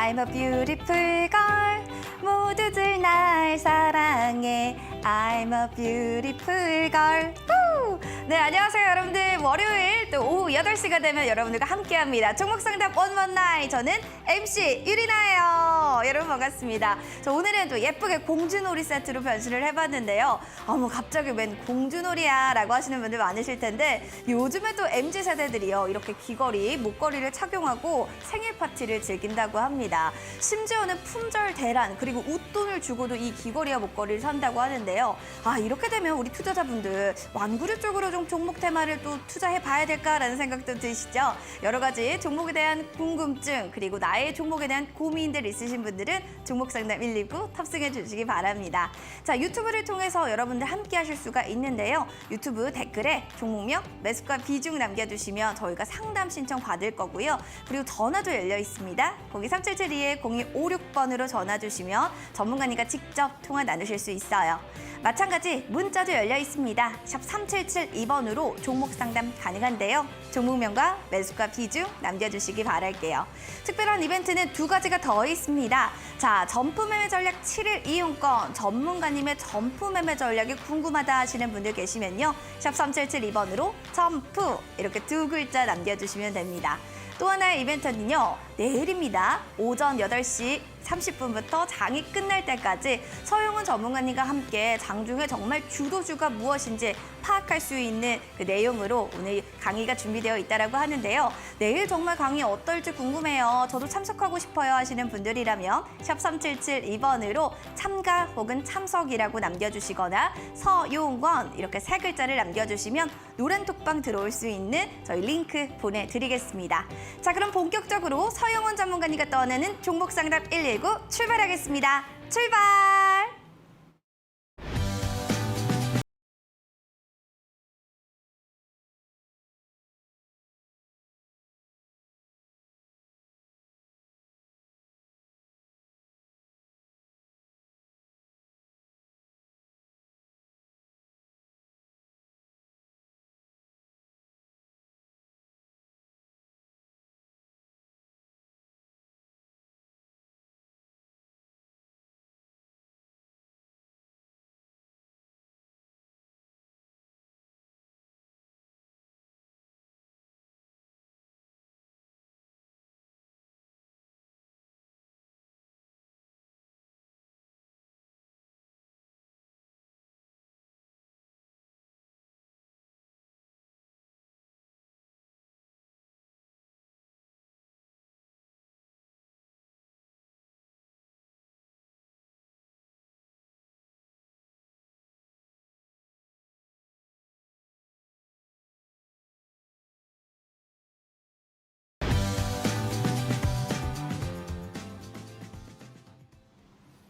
I'm a beautiful girl. 모두들 날 사랑해. I'm a beautiful girl. 후! 네, 안녕하세요, 여러분들. 월요일 또 오후 8시가 되면 여러분들과 함께합니다. 종목상담 119. 저는 MC 유리나예요. 여러분 반갑습니다. 오늘은 또 예쁘게 공주놀이 세트로 변신을 해봤는데요. 뭐 갑자기 웬 공주놀이야 라고 하시는 분들 많으실 텐데 요즘에 또 MZ세대들이요. 이렇게 귀걸이, 목걸이를 착용하고 생일 파티를 즐긴다고 합니다. 심지어는 품절 대란 그리고 웃돈을 주고도 이 귀걸이와 목걸이를 산다고 하는데요. 이렇게 되면 우리 투자자분들 완구류 쪽으로 좀 종목 테마를 또 투자해 봐야 될까라는 생각도 드시죠? 여러 가지 종목에 대한 궁금증 그리고 나의 종목에 대한 고민들 있으신 분들은 종목상담 119 탑승해 주시기 바랍니다. 자, 유튜브를 통해서 여러분들 함께 하실 수가 있는데요. 유튜브 댓글에 종목명, 매수가 비중 남겨주시면 저희가 상담 신청 받을 거고요. 그리고 전화도 열려 있습니다. 02377-0256번으로 전화 주시면 전문가님과 직접 통화 나누실 수 있어요. 마찬가지 문자도 열려 있습니다. 샵 3772번으로 종목 상담 가능한데요. 종목명과 매수가 비중 남겨주시기 바랄게요. 특별한 이벤트는 2가지가 더 있습니다. 자, 점프 매매 전략 7일 이용권, 전문가님의 점프 매매 전략이 궁금하다 하시는 분들 계시면요. 샵 3772번으로 점프 이렇게 2글자 남겨주시면 됩니다. 또 하나의 이벤트는요. 내일입니다. 오전 8시 30분부터 장이 끝날 때까지 서용훈 전문가님과 함께 장중에 정말 주도주가 무엇인지 파악할 수 있는 그 내용으로 오늘 강의가 준비되어 있다고 하는데요. 내일 정말 강의 어떨지 궁금해요. 저도 참석하고 싶어요 하시는 분들이라면 샵 3772번으로 참가 혹은 참석이라고 남겨주시거나 서용권 이렇게 3글자를 남겨주시면 노란 톡방 들어올 수 있는 저희 링크 보내드리겠습니다. 자, 그럼 본격적으로 서용훈 전문가님과 떠나는 종목상담 119 출발하겠습니다. 출발!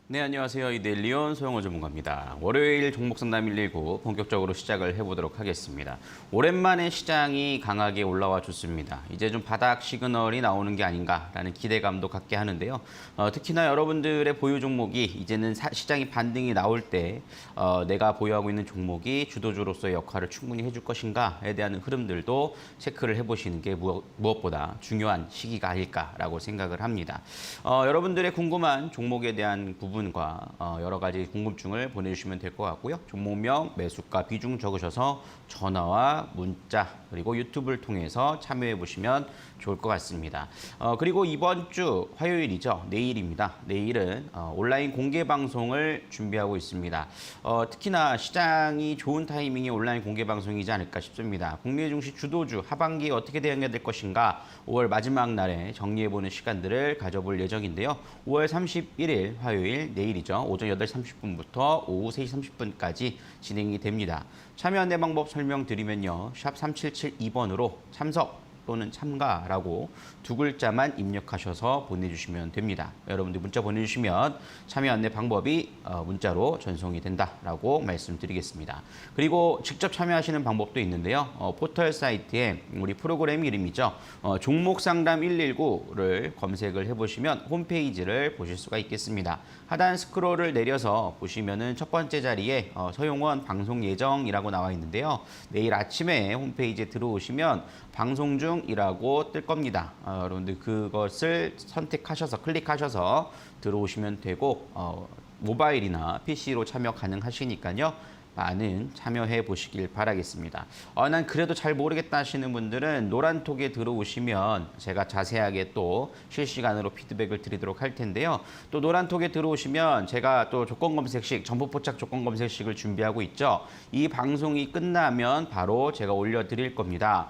네, 안녕하세요. 이데일리온 소영호 전문가입니다. 월요일 종목상담 119 본격적으로 시작을 해보도록 하겠습니다. 오랜만에 시장이 강하게 올라와 줬습니다. 이제 좀 바닥 시그널이 나오는 게 아닌가라는 기대감도 갖게 하는데요. 특히나 여러분들의 보유 종목이 이제는 시장이 반등이 나올 때 내가 보유하고 있는 종목이 주도주로서의 역할을 충분히 해줄 것인가에 대한 흐름들도 체크를 해보시는 게 무엇보다 중요한 시기가 아닐까라고 생각을 합니다. 여러분들의 궁금한 종목에 대한 부분과 여러 가지 궁금증을 보내주시면 될 것 같고요. 종목명, 매수가, 비중 적으셔서 전화와 문자 그리고 유튜브를 통해서 참여해 보시면 좋을 것 같습니다. 그리고 이번 주 화요일이죠. 내일입니다. 내일은 온라인 공개 방송을 준비하고 있습니다. 특히나 시장이 좋은 타이밍에 온라인 공개 방송이지 않을까 싶습니다. 국내 증시 주도주 하반기에 어떻게 대응해야 될 것인가 5월 마지막 날에 정리해보는 시간들을 가져볼 예정인데요. 5월 31일 화요일 내일이죠. 오전 8시 30분부터 오후 3시 30분까지 진행이 됩니다. 참여 안내 방법 설명드리면요. 샵 3772번으로 참석 또는 참가라고 2글자만 입력하셔서 보내주시면 됩니다. 여러분들 문자 보내주시면 참여 안내 방법이 문자로 전송이 된다라고 말씀드리겠습니다. 그리고 직접 참여하시는 방법도 있는데요. 포털 사이트에 우리 프로그램 이름이죠. 종목상담 119를 검색을 해보시면 홈페이지를 보실 수가 있겠습니다. 하단 스크롤을 내려서 보시면은 첫 번째 자리에 서용원 방송 예정이라고 나와 있는데요. 내일 아침에 홈페이지에 들어오시면 방송 중 중이라고 뜰 겁니다. 여러분들 그것을 선택하셔서 클릭하셔서 들어오시면 되고 모바일이나 PC로 참여 가능하시니까요. 많은 참여해 보시길 바라겠습니다. 난 그래도 잘 모르겠다 하시는 분들은 노란톡에 들어오시면 제가 자세하게 또 실시간으로 피드백을 드리도록 할 텐데요. 또 노란톡에 들어오시면 제가 또 조건 검색식, 점포 포착 조건 검색식을 준비하고 있죠. 이 방송이 끝나면 바로 제가 올려드릴 겁니다.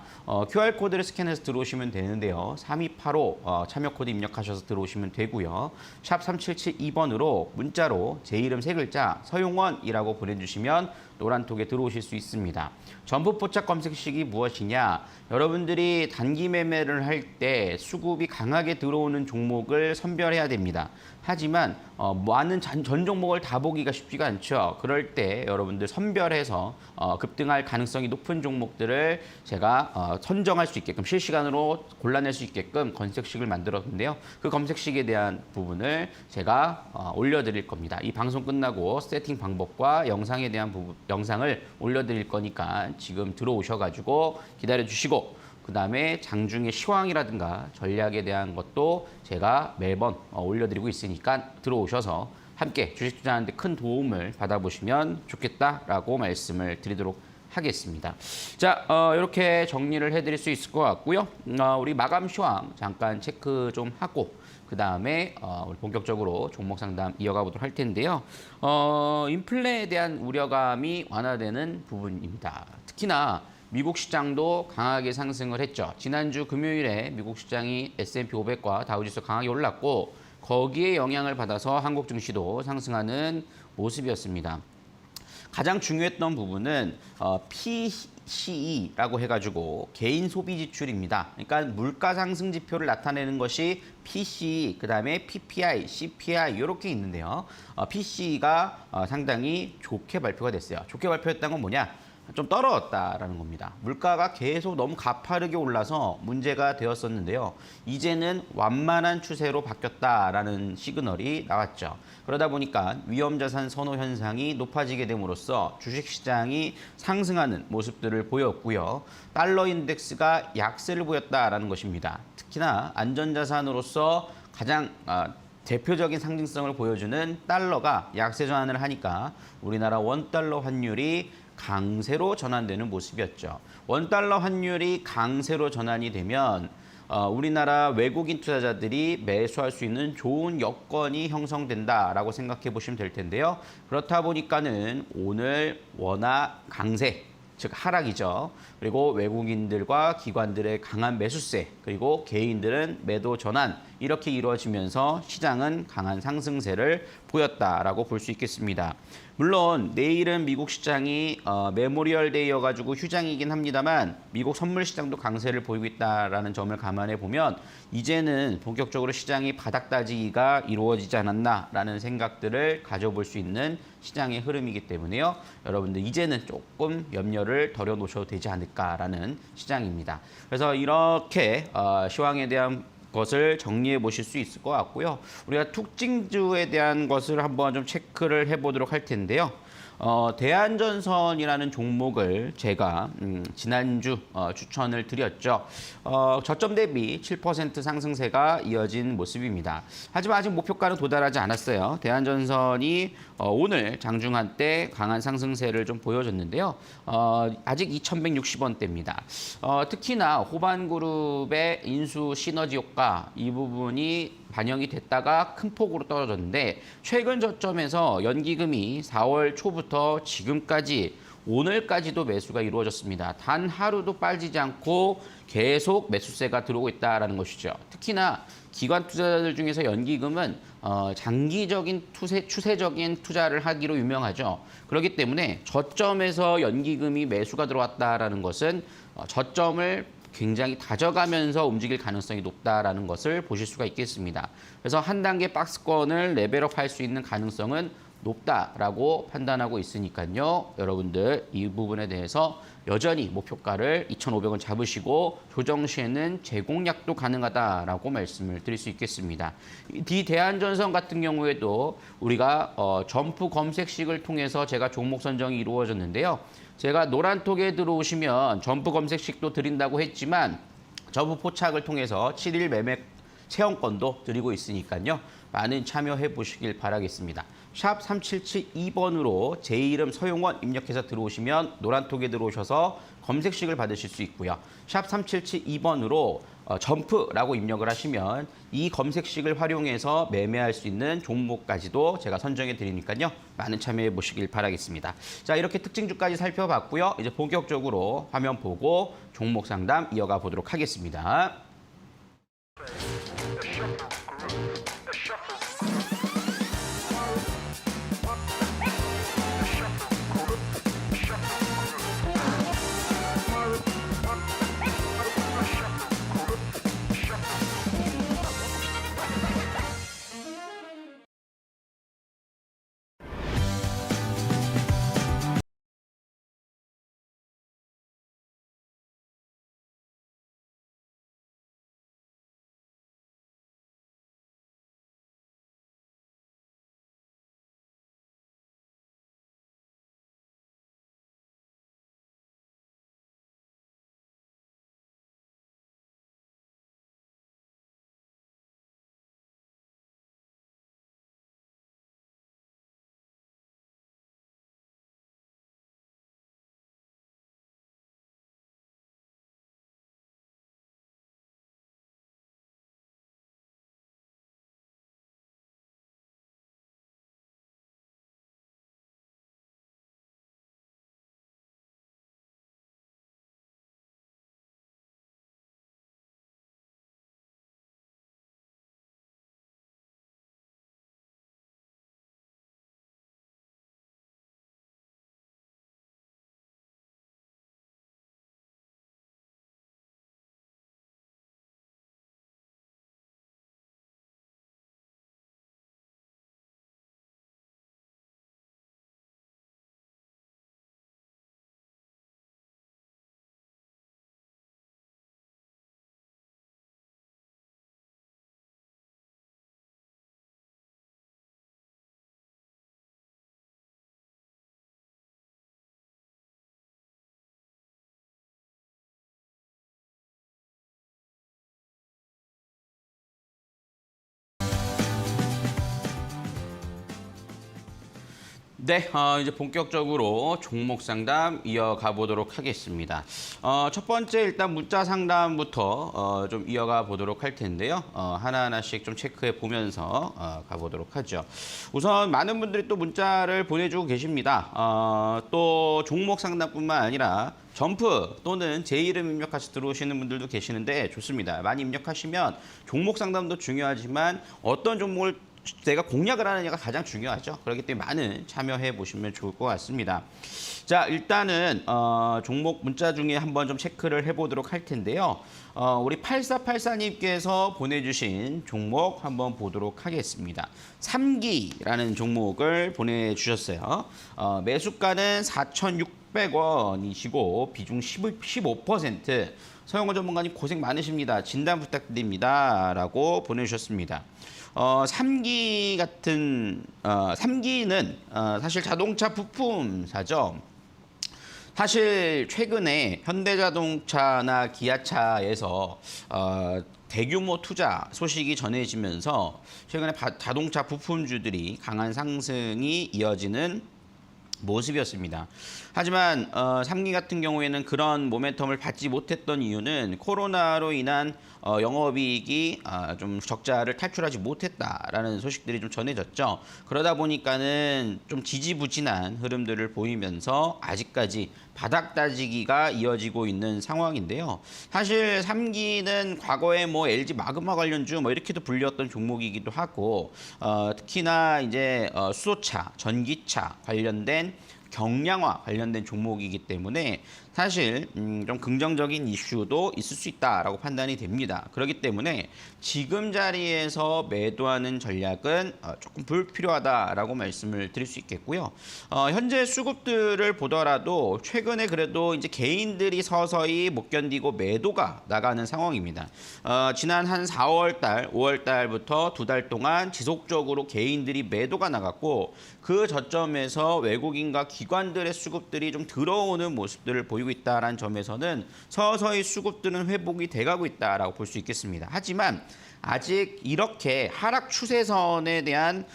QR코드를 스캔해서 들어오시면 되는데요. 3285 참여 코드 입력하셔서 들어오시면 되고요. 샵 3772번으로 문자로 제 이름 3글자 서용원이라고 보내주시면 노란톡에 들어오실 수 있습니다. 점포 포착 검색식이 무엇이냐? 여러분들이 단기 매매를 할 때 수급이 강하게 들어오는 종목을 선별해야 됩니다. 하지만 많은 전 종목을 다 보기가 쉽지가 않죠. 그럴 때 여러분들 선별해서 급등할 가능성이 높은 종목들을 제가 선정할 수 있게끔 실시간으로 골라낼 수 있게끔 검색식을 만들었는데요. 그 검색식에 대한 부분을 제가 올려드릴 겁니다. 이 방송 끝나고 세팅 방법과 영상에 대한 영상을 올려드릴 거니까 지금 들어오셔가지고 기다려주시고 그다음에 장중의 시황이라든가 전략에 대한 것도 제가 매번 올려드리고 있으니까 들어오셔서 함께 주식 투자하는 데 큰 도움을 받아보시면 좋겠다라고 말씀을 드리도록 하겠습니다. 자, 이렇게 정리를 해드릴 수 있을 것 같고요. 우리 마감 시황 잠깐 체크 좀 하고 그 다음에 우리 본격적으로 종목 상담 이어가 보도록 할 텐데요. 인플레에 대한 우려감이 완화되는 부분입니다. 특히나 미국 시장도 강하게 상승을 했죠. 지난주 금요일에 미국 시장이 S&P 500과 다우지수 강하게 올랐고 거기에 영향을 받아서 한국 증시도 상승하는 모습이었습니다. 가장 중요했던 부분은 PCE라고 해가지고 개인 소비 지출입니다. 그러니까 물가 상승 지표를 나타내는 것이 PCE, 그다음에 PPI, CPI 이렇게 있는데요. PCE가 상당히 좋게 발표가 됐어요. 좋게 발표했다는 건 뭐냐? 좀 떨어졌다라는 겁니다. 물가가 계속 너무 가파르게 올라서 문제가 되었었는데요. 이제는 완만한 추세로 바뀌었다라는 시그널이 나왔죠. 그러다 보니까 위험자산 선호 현상이 높아지게 됨으로써 주식시장이 상승하는 모습들을 보였고요. 달러 인덱스가 약세를 보였다라는 것입니다. 특히나 안전자산으로서 가장 대표적인 상징성을 보여주는 달러가 약세 전환을 하니까 우리나라 원달러 환율이 강세로 전환되는 모습이었죠. 원달러 환율이 강세로 전환이 되면 우리나라 외국인 투자자들이 매수할 수 있는 좋은 여건이 형성된다라고 생각해 보시면 될 텐데요. 그렇다 보니까는 오늘 원화 강세, 즉 하락이죠. 그리고 외국인들과 기관들의 강한 매수세, 그리고 개인들은 매도 전환 이렇게 이루어지면서 시장은 강한 상승세를 보였다라고 볼 수 있겠습니다. 물론 내일은 미국 시장이 메모리얼 데이여가지고 휴장이긴 합니다만 미국 선물 시장도 강세를 보이고 있다라는 점을 감안해 보면 이제는 본격적으로 시장이 바닥 다지기가 이루어지지 않았나라는 생각들을 가져볼 수 있는 시장의 흐름이기 때문에요. 여러분들 이제는 조금 염려를 덜어 놓으셔도 되지 않을까라는 시장입니다. 그래서 이렇게 시황에 대한 것을 정리해 보실 수 있을 것 같고요. 우리가 특징주에 대한 것을 한번 좀 체크를 해보도록 할 텐데요. 대한전선이라는 종목을 제가 지난주 추천을 드렸죠. 저점 대비 7% 상승세가 이어진 모습입니다. 하지만 아직 목표가는 도달하지 않았어요. 대한전선이 오늘 장중한 때 강한 상승세를 좀 보여줬는데요. 아직 2,160원대입니다. 특히나 호반그룹의 인수 시너지 효과 이 부분이 반영이 됐다가 큰 폭으로 떨어졌는데 최근 저점에서 연기금이 4월 초부터 지금까지 오늘까지도 매수가 이루어졌습니다. 단 하루도 빠지지 않고 계속 매수세가 들어오고 있다는 것이죠. 특히나 기관 투자자들 중에서 연기금은 장기적인 추세적인 투자를 하기로 유명하죠. 그렇기 때문에 저점에서 연기금이 매수가 들어왔다는 것은 저점을 굉장히 다져가면서 움직일 가능성이 높다라는 것을 보실 수가 있겠습니다. 그래서 한 단계 박스권을 레벨업 할 수 있는 가능성은 높다라고 판단하고 있으니까요. 여러분들 이 부분에 대해서 여전히 목표가를 2,500원 잡으시고 조정 시에는 재공략도 가능하다라고 말씀을 드릴 수 있겠습니다. 이 대한전선 같은 경우에도 우리가 점프 검색식을 통해서 제가 종목 선정이 이루어졌는데요. 제가 노란톡에 들어오시면 점프 검색식도 드린다고 했지만 저부 포착을 통해서 7일 매매 체험권도 드리고 있으니까요. 많은 참여해 보시길 바라겠습니다. 샵 3772번으로 제 이름 서용원 입력해서 들어오시면 노란톡에 들어오셔서 검색식을 받으실 수 있고요. 샵 3772번으로 점프라고 입력을 하시면 이 검색식을 활용해서 매매할 수 있는 종목까지도 제가 선정해 드리니까요. 많은 참여해 보시길 바라겠습니다. 자, 이렇게 특징주까지 살펴봤고요. 이제 본격적으로 화면 보고 종목 상담 이어가 보도록 하겠습니다. 네, 이제 본격적으로 종목 상담 이어가 보도록 하겠습니다. 첫 번째 일단 문자 상담부터 좀 이어가 보도록 할 텐데요. 하나하나씩 좀 체크해 보면서 가보도록 하죠. 우선 많은 분들이 또 문자를 보내주고 계십니다. 또 종목 상담뿐만 아니라 점프 또는 제 이름 입력하시 들어오시는 분들도 계시는데 좋습니다. 많이 입력하시면 종목 상담도 중요하지만 어떤 종목을 내가 공략을 하느냐가 가장 중요하죠. 그렇기 때문에 많은 참여해 보시면 좋을 것 같습니다. 자, 일단은 종목 문자 중에 한번 좀 체크를 해보도록 할 텐데요. 우리 8484님께서 보내주신 종목 한번 보도록 하겠습니다. 3기라는 종목을 보내주셨어요. 매수가는 4,600원이시고 비중 15%. 서영호 전문가님 고생 많으십니다. 진단 부탁드립니다. 라고 보내주셨습니다. 3기 같은 3기는 사실 자동차 부품사죠. 사실 최근에 현대자동차나 기아차에서 대규모 투자 소식이 전해지면서 최근에 자동차 부품주들이 강한 상승이 이어지는 모습이었습니다. 하지만 3기 같은 경우에는 그런 모멘텀을 받지 못했던 이유는 코로나로 인한 영업이익이 좀 적자를 탈출하지 못했다라는 소식들이 좀 전해졌죠. 그러다 보니까는 좀 지지부진한 흐름들을 보이면서 아직까지 바닥 다지기가 이어지고 있는 상황인데요. 사실 3기는 과거에 뭐 LG 마그마 관련주 뭐 이렇게도 불렸던 종목이기도 하고 특히나 이제 수소차, 전기차 관련된 경량화 관련된 종목이기 때문에 사실 좀 긍정적인 이슈도 있을 수 있다라고 판단이 됩니다. 그렇기 때문에 지금 자리에서 매도하는 전략은 조금 불필요하다라고 말씀을 드릴 수 있겠고요. 현재 수급들을 보더라도 최근에 그래도 이제 개인들이 서서히 못 견디고 매도가 나가는 상황입니다. 지난 한 4월 달, 5월 달부터 2달 동안 지속적으로 개인들이 매도가 나갔고 그 저점에서 외국인과 기관들의 수급들이 좀 들어오는 모습들을 보이고 보이고 있다는 점에서는 서서히 수급들은 회복이 돼가고 있다라고 볼 수 있겠습니다. 하지만 아직 이렇게 하락 추세선에 대한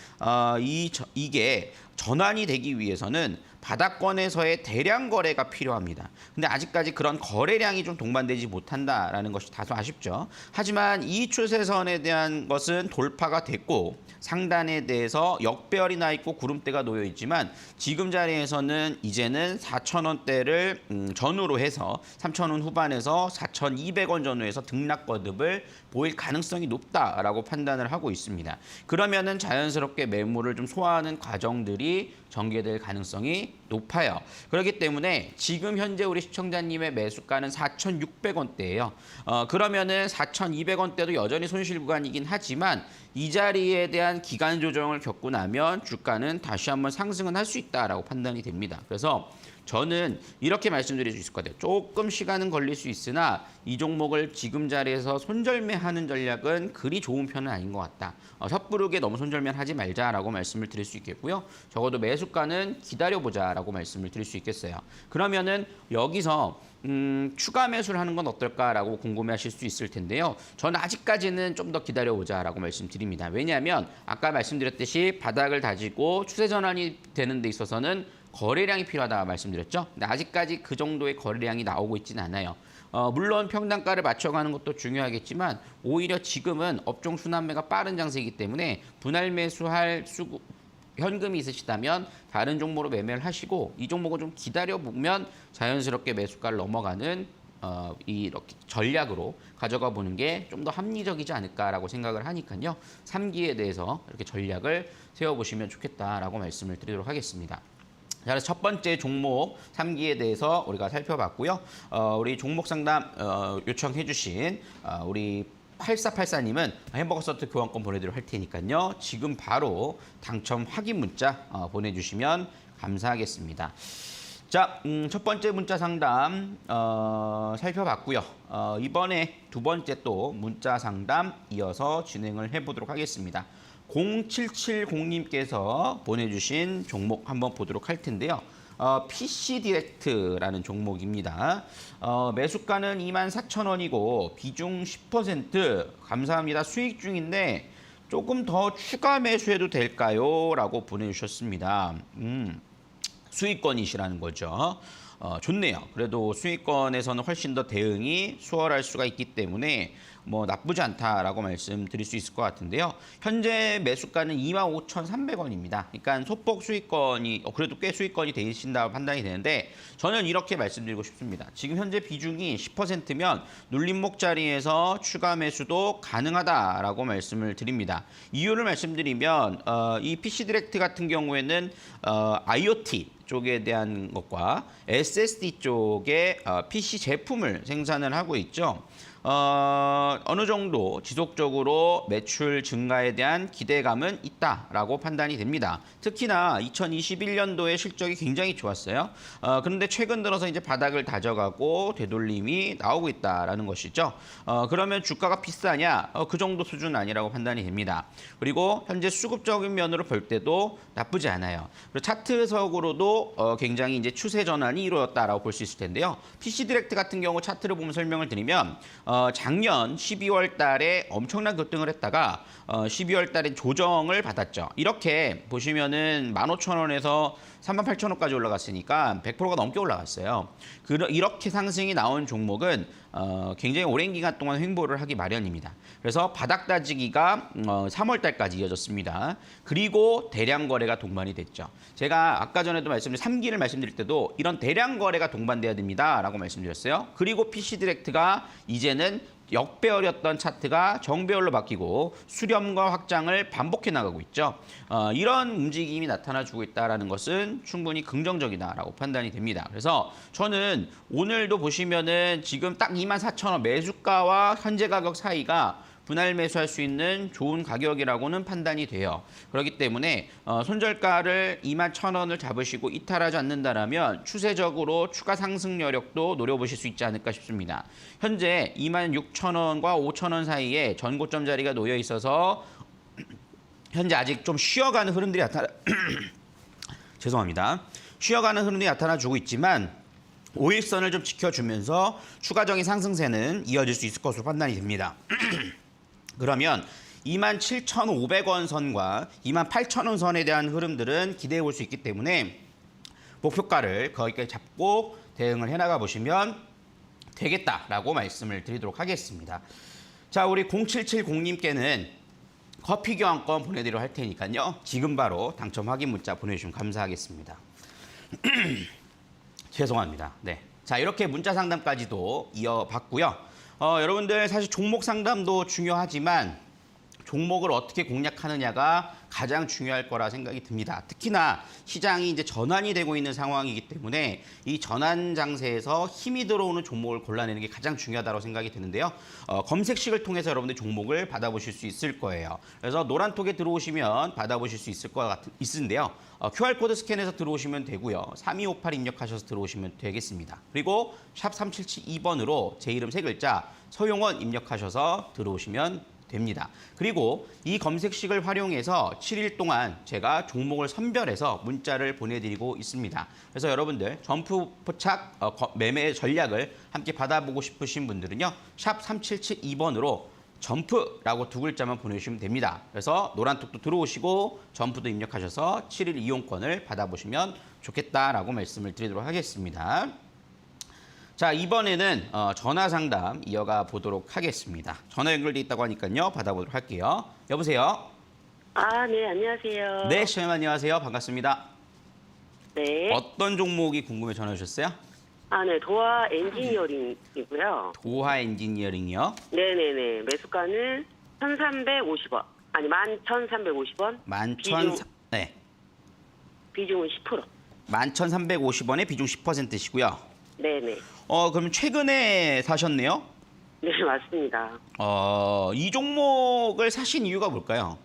이게 전환이 되기 위해서는 바닥권에서의 대량 거래가 필요합니다. 근데 아직까지 그런 거래량이 좀 동반되지 못한다라는 것이 다소 아쉽죠. 하지만 이 추세선에 대한 것은 돌파가 됐고 상단에 대해서 역배열이 나 있고 구름대가 놓여 있지만 지금 자리에서는 이제는 4,000원대를 전후로 해서 3,000원 후반에서 4,200원 전후에서 등락 거듭을 보일 가능성이 높다라고 판단을 하고 있습니다. 그러면은 자연스럽게 매물을 좀 소화하는 과정들이 전개될 가능성이 높아요. 그렇기 때문에 지금 현재 우리 시청자님의 매수가는 4,600원대예요. 그러면은 4,200원대도 여전히 손실 구간이긴 하지만 이 자리에 대한 기간 조정을 겪고 나면 주가는 다시 한번 상승은 할 수 있다라고 판단이 됩니다. 그래서 저는 이렇게 말씀드릴 수 있을 것 같아요. 조금 시간은 걸릴 수 있으나 이 종목을 지금 자리에서 손절매하는 전략은 그리 좋은 편은 아닌 것 같다. 섣부르게 너무 손절매하지 말자라고 말씀을 드릴 수 있겠고요. 적어도 매수가는 기다려보자라고 말씀을 드릴 수 있겠어요. 그러면은 여기서 추가 매수를 하는 건 어떨까라고 궁금해하실 수 있을 텐데요. 저는 아직까지는 좀 더 기다려보자라고 말씀드립니다. 왜냐하면 아까 말씀드렸듯이 바닥을 다지고 추세 전환이 되는 데 있어서는 거래량이 필요하다 말씀드렸죠. 근데 아직까지 그 정도의 거래량이 나오고 있지는 않아요. 물론 평단가를 맞춰가는 것도 중요하겠지만 오히려 지금은 업종 순환매가 빠른 장세이기 때문에 분할 매수할 현금이 있으시다면 다른 종목으로 매매를 하시고 이 종목을 좀 기다려보면 자연스럽게 매수가를 넘어가는 이렇게 전략으로 가져가 보는 게 좀 더 합리적이지 않을까라고 생각을 하니까요. 3기에 대해서 이렇게 전략을 세워보시면 좋겠다라고 말씀을 드리도록 하겠습니다. 자, 그래서 첫 번째 종목 3기에 대해서 우리가 살펴봤고요. 우리 종목 상담 요청해 주신 우리 8484님은 햄버거 세트 교환권 보내드리도록 할 테니까요. 지금 바로 당첨 확인 문자 보내주시면 감사하겠습니다. 자, 첫 번째 문자 상담 살펴봤고요. 이번에 두 번째 또 문자 상담 이어서 진행을 해보도록 하겠습니다. 0770님께서 보내주신 종목 한번 보도록 할 텐데요. PC 디렉트라는 종목입니다. 매수가는 24,000원이고 비중 10%. 감사합니다. 수익 중인데 조금 더 추가 매수해도 될까요? 라고 보내주셨습니다. 수익권이시라는 거죠. 좋네요. 그래도 수익권에서는 훨씬 더 대응이 수월할 수가 있기 때문에 뭐 나쁘지 않다라고 말씀드릴 수 있을 것 같은데요. 현재 매수가는 25,300원입니다. 그러니까 소폭 수익권이 그래도 꽤 수익권이 되신다고 판단이 되는데 저는 이렇게 말씀드리고 싶습니다. 지금 현재 비중이 10%면 눌림목 자리에서 추가 매수도 가능하다라고 말씀을 드립니다. 이유를 말씀드리면 이 PC 디렉트 같은 경우에는 IoT 쪽에 대한 것과 SSD 쪽에 PC 제품을 생산을 하고 있죠. 어느 정도 지속적으로 매출 증가에 대한 기대감은 있다라고 판단이 됩니다. 특히나 2021년도에 실적이 굉장히 좋았어요. 그런데 최근 들어서 이제 바닥을 다져가고 되돌림이 나오고 있다라는 것이죠. 그러면 주가가 비싸냐? 그 정도 수준은 아니라고 판단이 됩니다. 그리고 현재 수급적인 면으로 볼 때도 나쁘지 않아요. 그리고 차트석으로도 굉장히 이제 추세 전환이 이루어졌다라고 볼 수 있을 텐데요. PC 디렉트 같은 경우 차트를 보면 설명을 드리면 작년 12월 달에 엄청난 급등을 했다가 12월 달에 조정을 받았죠. 이렇게 보시면은 15,000원에서 38,000원까지 올라갔으니까 100%가 넘게 올라갔어요. 이렇게 상승이 나온 종목은 굉장히 오랜 기간 동안 횡보를 하기 마련입니다. 그래서 바닥 다지기가 3월 달까지 이어졌습니다. 그리고 대량 거래가 동반이 됐죠. 제가 아까 전에도 말씀드린 3기를 말씀드릴 때도 이런 대량 거래가 동반돼야 됩니다라고 말씀드렸어요. 그리고 PC 디렉트가 이제는 역배열이었던 차트가 정배열로 바뀌고 수렴과 확장을 반복해 나가고 있죠. 이런 움직임이 나타나주고 있다는 것은 충분히 긍정적이다라고 판단이 됩니다. 그래서 저는 오늘도 보시면은 지금 딱 24,000원 매수가와 현재 가격 사이가 분할 매수할 수 있는 좋은 가격이라고는 판단이 돼요. 그렇기 때문에 손절가를 21,000원을 잡으시고 이탈하지 않는다라면 추세적으로 추가 상승 여력도 노려보실 수 있지 않을까 싶습니다. 현재 26,000원과 5,000원 사이에 전고점 자리가 놓여 있어서 현재 아직 좀 쉬어가는 흐름들이 죄송합니다. 쉬어가는 흐름이 나타나주고 있지만 5일선을 좀 지켜주면서 추가적인 상승세는 이어질 수 있을 것으로 판단이 됩니다. 그러면 27,500원 선과 28,000원 선에 대한 흐름들은 기대해 볼 수 있기 때문에 목표가를 거기까지 잡고 대응을 해나가 보시면 되겠다라고 말씀을 드리도록 하겠습니다. 자, 우리 0770님께는 커피 교환권 보내드리려 할 테니까요. 지금 바로 당첨 확인 문자 보내주시면 감사하겠습니다. 죄송합니다. 네. 자, 이렇게 문자 상담까지도 이어봤고요. 여러분들 사실 종목 상담도 중요하지만 종목을 어떻게 공략하느냐가 가장 중요할 거라 생각이 듭니다. 특히나 시장이 이제 전환이 되고 있는 상황이기 때문에 이 전환 장세에서 힘이 들어오는 종목을 골라내는 게 가장 중요하다고 생각이 드는데요. 검색식을 통해서 여러분들 종목을 받아보실 수 있을 거예요. 그래서 노란톡에 들어오시면 받아보실 수 있는데요. QR코드 스캔해서 들어오시면 되고요. 3258 입력하셔서 들어오시면 되겠습니다. 그리고 샵 3772번으로 제 이름 3글자 서용원 입력하셔서 들어오시면 됩니다. 그리고 이 검색식을 활용해서 7일 동안 제가 종목을 선별해서 문자를 보내드리고 있습니다. 그래서 여러분들 점프 포착 매매 전략을 함께 받아보고 싶으신 분들은요. 샵 3772번으로 점프라고 2글자만 보내주시면 됩니다. 그래서 노란톡도 들어오시고 점프도 입력하셔서 7일 이용권을 받아보시면 좋겠다라고 말씀을 드리도록 하겠습니다. 자, 이번에는 전화 상담 이어가 보도록 하겠습니다. 전화 연결돼 있다고 하니까요. 받아보도록 할게요. 여보세요? 아, 네, 안녕하세요. 네, 시청자님 안녕하세요. 반갑습니다. 네. 어떤 종목이 궁금해 전화 주셨어요? 아, 네, 도화 엔지니어링이고요. 도하 엔지니어링이요. 네네네. 매수가는 1,350원. 아니, 11,350원. 11,300, 네. 비중은 10%. 11,350원에 비중 10%시고요. 네네. 그럼 최근에 사셨네요? 네, 맞습니다. 이 종목을 사신 이유가 뭘까요?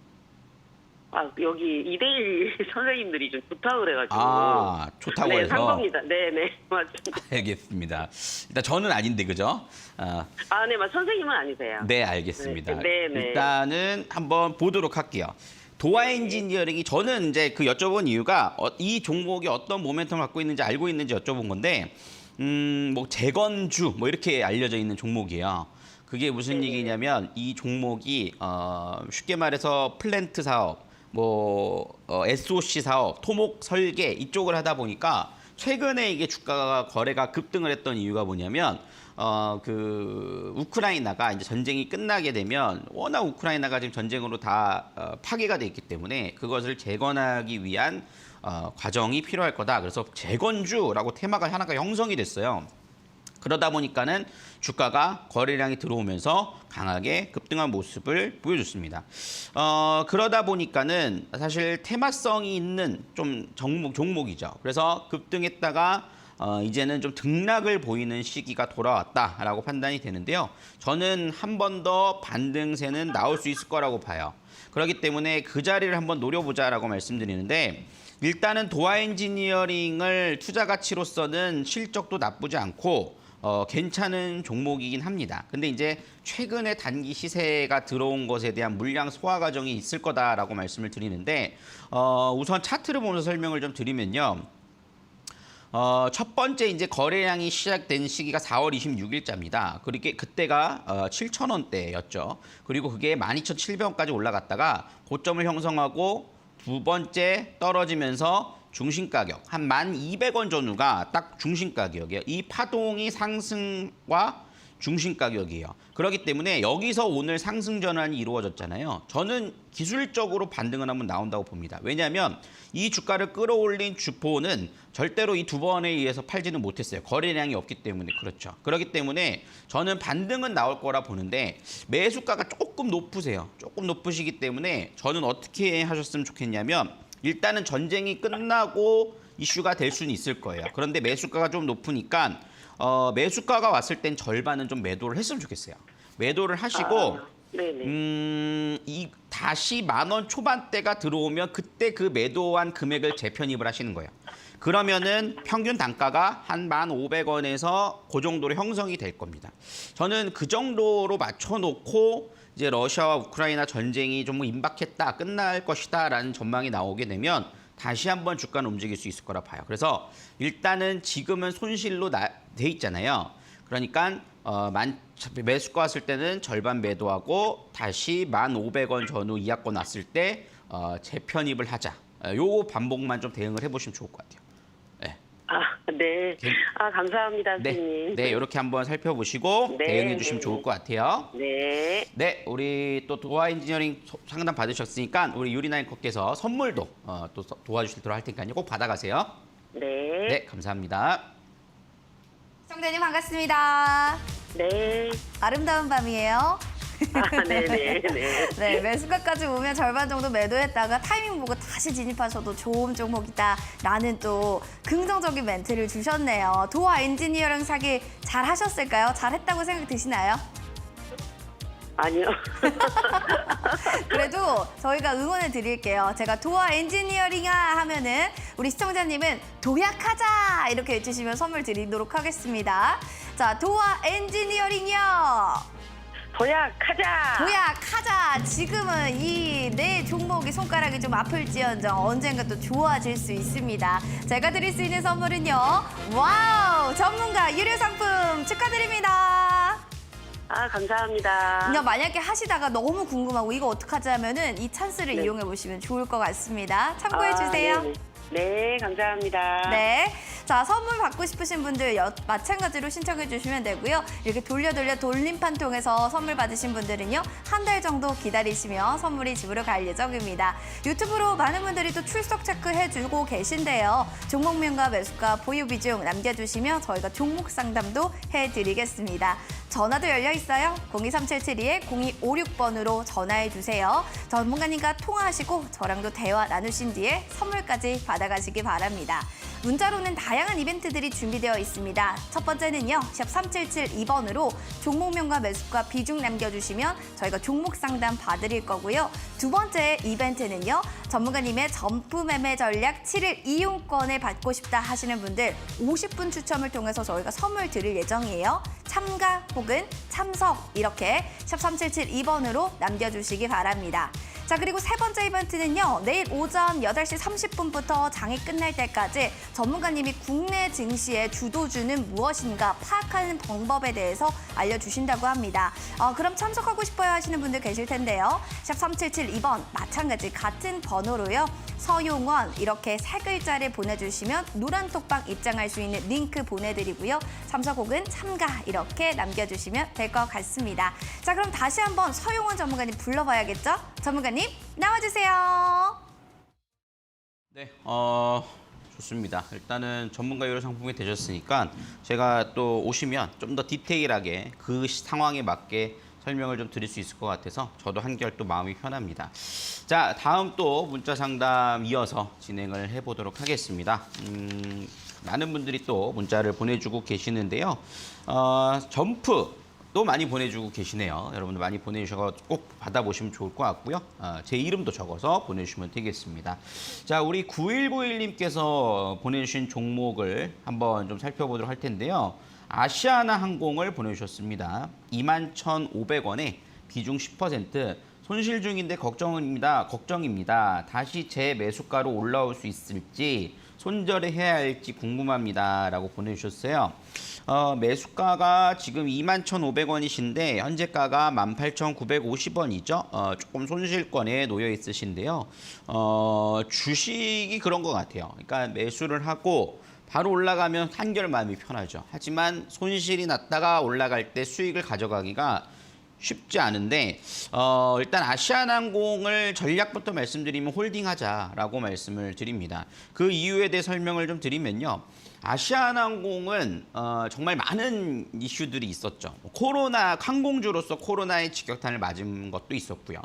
아, 여기 2대1 선생님들이 좀 좋다고 그래가지고. 아, 좋다고 네, 해서. 산 겁니다. 네네, 맞습니다. 알겠습니다. 일단 저는 아닌데, 그죠? 아, 네, 선생님은 아니세요. 네, 알겠습니다. 네, 네. 일단은 한번 보도록 할게요. 도하 엔지니어링이 저는 이제 그 여쭤본 이유가 이 종목이 어떤 모멘텀을 갖고 있는지 알고 있는지 여쭤본 건데 뭐 재건주 뭐 이렇게 알려져 있는 종목이에요. 그게 무슨 얘기냐면 이 종목이 쉽게 말해서 플랜트 사업, 뭐 SOC 사업, 토목 설계 이쪽을 하다 보니까 최근에 이게 주가가 거래가 급등을 했던 이유가 뭐냐면 그 우크라이나가 이제 전쟁이 끝나게 되면 워낙 우크라이나가 지금 전쟁으로 다 파괴가 돼 있기 때문에 그것을 재건하기 위한 과정이 필요할 거다. 그래서 재건주라고 테마가 하나가 형성이 됐어요. 그러다 보니까는 주가가 거래량이 들어오면서 강하게 급등한 모습을 보여줬습니다. 그러다 보니까는 사실 테마성이 있는 좀 종목이죠. 그래서 급등했다가 이제는 좀 등락을 보이는 시기가 돌아왔다라고 판단이 되는데요. 저는 한 번 더 반등세는 나올 수 있을 거라고 봐요. 그렇기 때문에 그 자리를 한번 노려보자라고 말씀드리는데 일단은 도하 엔지니어링을 투자 가치로서는 실적도 나쁘지 않고 괜찮은 종목이긴 합니다. 근데 이제 최근에 단기 시세가 들어온 것에 대한 물량 소화 과정이 있을 거다라고 말씀을 드리는데 우선 차트를 보면서 설명을 좀 드리면요. 첫 번째 이제 거래량이 시작된 시기가 4월 26일자입니다. 그때가 7,000원대였죠. 그리고 그게 12,700원까지 올라갔다가 고점을 형성하고 두 번째 떨어지면서 중심 가격 한 1,200원 전후가 딱 중심 가격이에요. 이 파동이 상승과 중심 가격이에요. 그렇기 때문에 여기서 오늘 상승 전환이 이루어졌잖아요. 저는 기술적으로 반등은 한번 나온다고 봅니다. 왜냐하면 이 주가를 끌어올린 주포는 절대로 이 두 번에 의해서 팔지는 못했어요. 거래량이 없기 때문에 그렇죠. 그렇기 때문에 저는 반등은 나올 거라 보는데 매수가가 조금 높으세요. 조금 높으시기 때문에 저는 어떻게 하셨으면 좋겠냐면 일단은 전쟁이 끝나고 이슈가 될 수는 있을 거예요. 그런데 매수가가 좀 높으니까 매수가가 왔을 땐 절반은 좀 매도를 했으면 좋겠어요. 매도를 하시고 다시 10,000원 초반대가 들어오면 그때 그 매도한 금액을 재편입을 하시는 거예요. 그러면은 평균 단가가 한 1,500원에서 그 정도로 형성이 될 겁니다. 저는 그 정도로 맞춰놓고 이제 러시아와 우크라이나 전쟁이 좀 임박했다, 끝날 것이다라는 전망이 나오게 되면 다시 한번 주가는 움직일 수 있을 거라 봐요. 그래서 일단은 지금은 손실로 돼 있잖아요. 그러니까 매수가 왔을 때는 절반 매도하고 다시 1,500원 전후 이하권 왔을 때 재편입을 하자. 요 반복만 좀 대응을 해보시면 좋을 것 같아요. 네. 네. 감사합니다, 네, 선생님. 네, 이렇게 한번 살펴보시고 네, 대응해 주시면 네. 좋을 것 같아요. 네. 네, 우리 또 도화 엔지니어링 상담 받으셨으니까 우리 유리나인커께서 선물도 또 도와주시도록 할 테니까요. 꼭 받아가세요. 네. 네, 감사합니다. 시청자님 반갑습니다. 네. 아름다운 밤이에요. 네네. 네. 네, 매수가까지 오면 절반 정도 매도했다가 타이밍 보고 다시 진입하셔도 좋은 종목이다라는 또 긍정적인 멘트를 주셨네요. 도화 엔지니어링 사기 잘 하셨을까요? 잘 했다고 생각 드시나요? 아니요. 그래도 저희가 응원해 드릴게요. 제가 도화 엔지니어링아 하면은 우리 시청자님은 도약하자 이렇게 외치시면 선물 드리도록 하겠습니다. 자, 도화 엔지니어링이요. 도약하자. 도약하자. 지금은 이 네 종목이 손가락이 좀 아플지언정 언젠가 또 좋아질 수 있습니다. 제가 드릴 수 있는 선물은요. 와우! 전문가 유료 상품 축하드립니다. 감사합니다. 그냥 만약에 하시다가 너무 궁금하고 이거 어떡하지 하면은 이 찬스를 네. 이용해 보시면 좋을 것 같습니다. 참고해 주세요. 네네. 네, 감사합니다. 네. 자, 선물 받고 싶으신 분들 마찬가지로 신청해 주시면 되고요. 이렇게 돌려 돌림판 통해서 선물 받으신 분들은요. 한 달 정도 기다리시면 선물이 집으로 갈 예정입니다. 유튜브로 많은 분들이 또 출석 체크해 주고 계신데요. 종목명과 매수가 보유 비중 남겨주시면 저희가 종목 상담도 해드리겠습니다. 전화도 열려 있어요. 02377-0256번으로 전화해 주세요. 전문가님과 통화하시고 저랑도 대화 나누신 뒤에 선물까지 받아가시기 바랍니다. 문자로는 다양한 이벤트들이 준비되어 있습니다. 첫 번째는요. 샵 3772번으로 종목명과 매수가 비중 남겨주시면 저희가 종목 상담 봐드릴 거고요. 두 번째 이벤트는요. 전문가님의 점프 매매 전략 7일 이용권을 받고 싶다 하시는 분들 50분 추첨을 통해서 저희가 선물 드릴 예정이에요. 참가 혹은 참석 이렇게 샵 3772번으로 남겨주시기 바랍니다. 자, 그리고 세 번째 이벤트는요. 내일 오전 8시 30분부터 장이 끝날 때까지 전문가님이 국내 증시의 주도주는 무엇인가 파악하는 방법에 대해서 알려주신다고 합니다. 그럼 참석하고 싶어요 하시는 분들 계실 텐데요. 샵 3772번 마찬가지 같은 번호로요. 서용원 이렇게 세 글자를 보내주시면 노란톡방 입장할 수 있는 링크 보내드리고요. 참석 혹은 참가 이렇게 남겨주시면 될 것 같습니다. 자, 그럼 다시 한번 서용원 전문가님 불러봐야겠죠? 전문가님 나와주세요. 네, 좋습니다. 일단은 전문가 유료 상품이 되셨으니까 제가 또 오시면 좀 더 디테일하게 그 상황에 맞게 설명을 좀 드릴 수 있을 것 같아서 저도 한결 또 마음이 편합니다. 자, 다음 또 문자 상담 이어서 진행을 해보도록 하겠습니다. 많은 분들이 또 문자를 보내주고 계시는데요. 점프도 많이 보내주고 계시네요. 여러분들 많이 보내주셔서 꼭 받아보시면 좋을 것 같고요. 제 이름도 적어서 보내주시면 되겠습니다. 자, 우리 9191님께서 보내주신 종목을 한번 좀 살펴보도록 할 텐데요. 아시아나 항공을 보내주셨습니다. 21,500원에 비중 10%, 손실 중인데 걱정입니다. 다시 제 매수가로 올라올 수 있을지 손절을 해야 할지 궁금합니다. 라고 보내주셨어요. 매수가가 지금 21,500원이신데 현재가가 18,950원이죠. 조금 손실권에 놓여 있으신데요. 주식이 그런 것 같아요. 그러니까 매수를 하고 바로 올라가면 한결 마음이 편하죠. 하지만 손실이 났다가 올라갈 때 수익을 가져가기가 쉽지 않은데 일단 아시아나항공을 전략부터 말씀드리면 홀딩하자라고 말씀을 드립니다. 그 이유에 대해 설명을 좀 드리면요. 아시아나항공은 정말 많은 이슈들이 있었죠. 코로나 항공주로서 코로나의 직격탄을 맞은 것도 있었고요.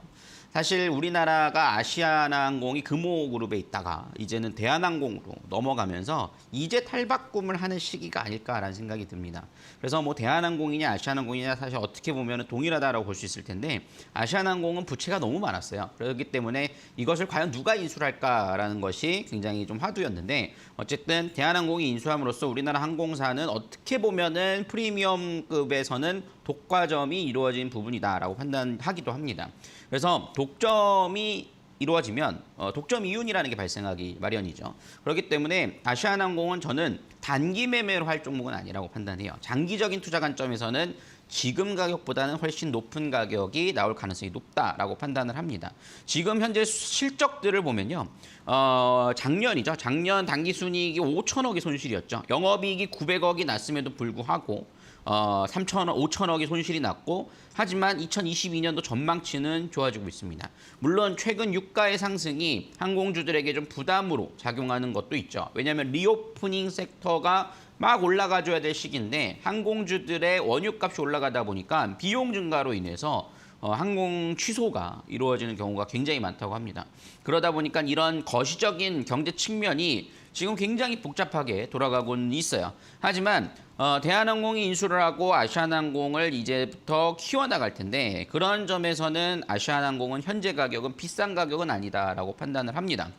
사실 우리나라가 아시아나항공이 금호그룹에 있다가 이제는 대한항공으로 넘어가면서 이제 탈바꿈을 하는 시기가 아닐까라는 생각이 듭니다. 그래서 뭐 대한항공이냐 아시아나항공이냐 사실 어떻게 보면 동일하다라고 볼 수 있을 텐데 아시아나항공은 부채가 너무 많았어요. 그렇기 때문에 이것을 과연 누가 인수를 할까라는 것이 굉장히 좀 화두였는데 어쨌든 대한항공이 인수함으로써 우리나라 항공사는 어떻게 보면은 프리미엄급에서는 독과점이 이루어진 부분이다라고 판단하기도 합니다. 그래서 독점이 이루어지면 독점 이윤이라는 게 발생하기 마련이죠. 그렇기 때문에 아시아나항공은 저는 단기 매매로 할 종목은 아니라고 판단해요. 장기적인 투자 관점에서는 지금 가격보다는 훨씬 높은 가격이 나올 가능성이 높다라고 판단을 합니다. 지금 현재 실적들을 보면요. 작년이죠. 작년 당기순이익이 5천억의 손실이었죠. 영업이익이 900억이 났음에도 불구하고 3천억, 5천억의 손실이 났고 하지만 2022년도 전망치는 좋아지고 있습니다. 물론 최근 유가의 상승이 항공주들에게 좀 부담으로 작용하는 것도 있죠. 왜냐하면 리오프닝 섹터가 막 올라가줘야 될 시기인데 항공주들의 원유값이 올라가다 보니까 비용 증가로 인해서 항공 취소가 이루어지는 경우가 굉장히 많다고 합니다. 그러다 보니까 이런 거시적인 경제 측면이 지금 굉장히 복잡하게 돌아가고는 있어요. 하지만 대한항공이 인수를 하고 아시아나항공을 이제부터 키워나갈 텐데 그런 점에서는 아시아나항공은 현재 가격은 비싼 가격은 아니다라고 판단을 합니다.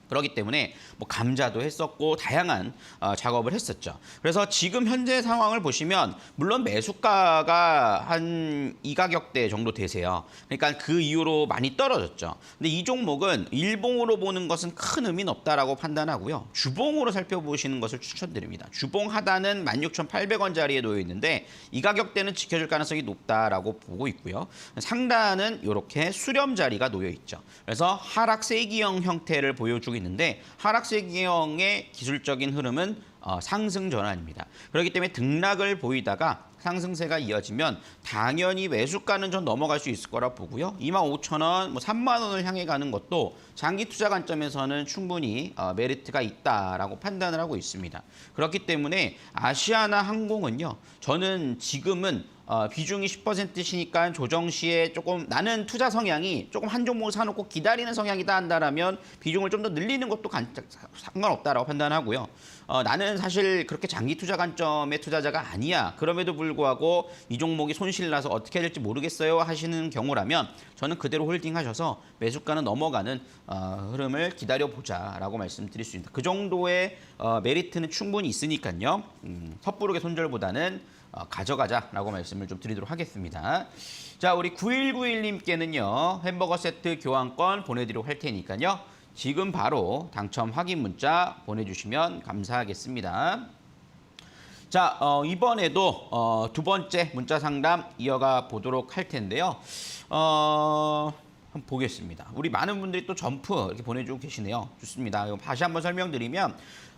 그렇기 때문에 뭐 감자도 했었고 다양한 작업을 했었죠. 그래서 지금 현재 상황을 보시면 물론 매수가가 한 이 가격대 정도 되세요. 그러니까 그 이후로 많이 떨어졌죠. 근데 이 종목은 일봉으로 보는 것은 큰 의미는 없다라고 판단하고요. 주봉으로 살펴보시는 것을 추천드립니다. 주봉 하단은 16,800원짜리에 놓여 있는데 이 가격대는 지켜줄 가능성이 높다라고 보고 있고요. 상단은 이렇게 수렴 자리가 놓여 있죠. 그래서 하락 세기형 형태를 보여주고 있는데 하락세기형의 기술적인 흐름은 상승 전환입니다. 그렇기 때문에 등락을 보이다가 상승세가 이어지면 당연히 매수가는 좀 넘어갈 수 있을 거라 보고요. 25,000원, 뭐 3만 원을 향해 가는 것도 장기 투자 관점에서는 충분히 메리트가 있다라고 판단을 하고 있습니다. 그렇기 때문에 아시아나 항공은요. 저는 지금은 비중이 10%시니까 조정 시에 조금 나는 투자 성향이 조금 한 종목을 사놓고 기다리는 성향이다 한다라면 비중을 좀 더 늘리는 것도 상관없다라고 판단하고요. 나는 사실 그렇게 장기 투자 관점의 투자자가 아니야. 그럼에도 불구하고 이 종목이 손실나서 어떻게 해야 될지 모르겠어요 하시는 경우라면 저는 그대로 홀딩하셔서 매수가는 넘어가는 흐름을 기다려보자라고 말씀드릴 수 있습니다. 그 정도의 메리트는 충분히 있으니까요. 섣부르게 손절보다는 가져가자라고 말씀을 좀 드리도록 하겠습니다. 자, 우리 9191님께는요. 햄버거 세트 교환권 보내드리도록 할 테니까요. 지금 바로 당첨 확인 문자 보내주시면 감사하겠습니다. 자, 이번에도 두 번째 문자 상담 이어가 보도록 할 텐데요. 한번 보겠습니다. 우리 많은 분들이 또 점프 이렇게 보내주고 계시네요. 좋습니다. 다시 한번 설명드리면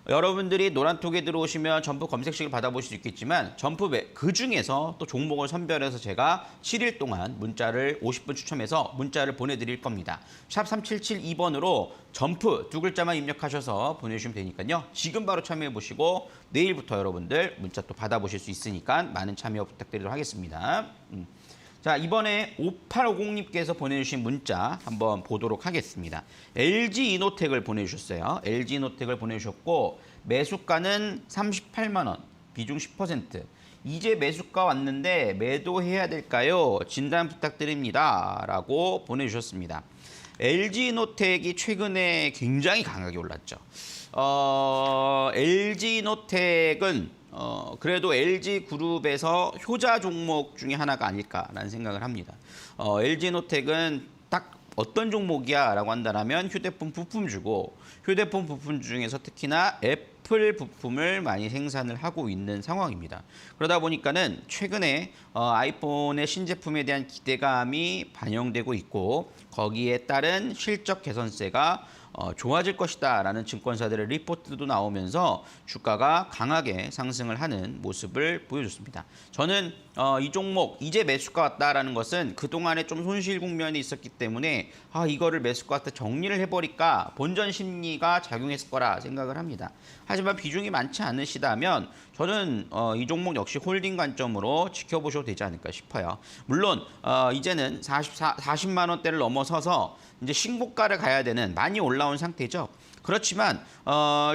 여러분들이 노란톡에 들어오시면 점프 검색식을 받아보실 수 있겠지만 점프 그 중에서 또 종목을 선별해서 제가 7일 동안 문자를 50분 추첨해서 문자를 보내드릴 겁니다. 샵 3772번으로 점프 두 글자만 입력하셔서 보내주시면 되니까요. 지금 바로 참여해보시고 내일부터 여러분들 문자 또 받아보실 수 있으니까 많은 참여 부탁드리도록 하겠습니다. 자, 이번에 5850님께서 보내주신 문자 한번 보도록 하겠습니다. LG이노텍을 보내주셨어요. LG이노텍을 보내주셨고 매수가는 38만 원, 비중 10%. 이제 매수가 왔는데 매도해야 될까요? 진단 부탁드립니다. 라고 보내주셨습니다. LG이노텍이 최근에 굉장히 강하게 올랐죠. LG이노텍은 그래도 LG그룹에서 효자 종목 중에 하나가 아닐까라는 생각을 합니다. LG노텍은 딱 어떤 종목이야 라고 한다면 휴대폰 부품주고 휴대폰 부품 중에서 특히나 애플 부품을 많이 생산을 하고 있는 상황입니다. 그러다 보니까는 최근에 아이폰의 신제품에 대한 기대감이 반영되고 있고 거기에 따른 실적 개선세가 좋아질 것이다라는 증권사들의 리포트도 나오면서 주가가 강하게 상승을 하는 모습을 보여줬습니다. 저는 이 종목 이제 매수가 왔다라는 것은 그동안에 좀 손실 국면이 있었기 때문에 이거를 매수가 왔다 정리를 해버릴까 본전 심리가 작용했을 거라 생각을 합니다. 하지만 비중이 많지 않으시다면 저는 이 종목 역시 홀딩 관점으로 지켜보셔도 되지 않을까 싶어요. 물론 이제는 40만 원대를 넘어서서 이제 신고가를 가야 되는 많이 올라온 상태죠. 그렇지만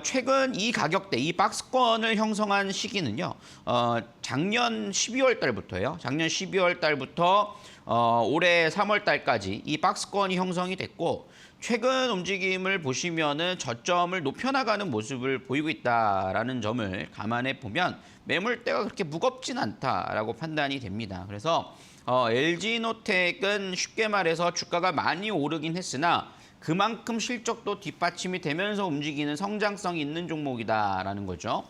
최근 이 가격대, 이 박스권을 형성한 시기는요. 작년 12월 달부터예요. 작년 12월 달부터 올해 3월 달까지 이 박스권이 형성이 됐고 최근 움직임을 보시면은 저점을 높여나가는 모습을 보이고 있다라는 점을 감안해 보면 매물대가 그렇게 무겁진 않다라고 판단이 됩니다. 그래서 LG노텍은 쉽게 말해서 주가가 많이 오르긴 했으나 그만큼 실적도 뒷받침이 되면서 움직이는 성장성이 있는 종목이다라는 거죠.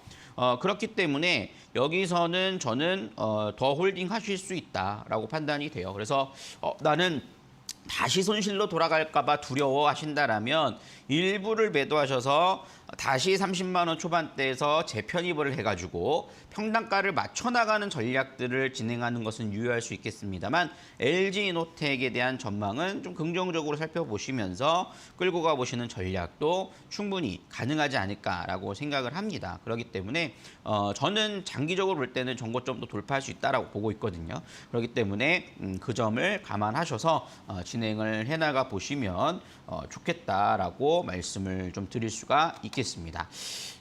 그렇기 때문에 여기서는 저는 더 홀딩 하실 수 있다라고 판단이 돼요. 그래서 나는 다시 손실로 돌아갈까 봐 두려워하신다라면 일부를 매도하셔서 다시 30만 원 초반대에서 재편입을 해가지고 평단가를 맞춰 나가는 전략들을 진행하는 것은 유효할 수 있겠습니다만 LG노텍에 대한 전망은 좀 긍정적으로 살펴보시면서 끌고 가보시는 전략도 충분히 가능하지 않을까라고 생각을 합니다. 그렇기 때문에 저는 장기적으로 볼 때는 정고점도 돌파할 수 있다라고 보고 있거든요. 그렇기 때문에 그 점을 감안하셔서 진행을 해나가 보시면 좋겠다라고 말씀을 좀 드릴 수가 있겠습니다.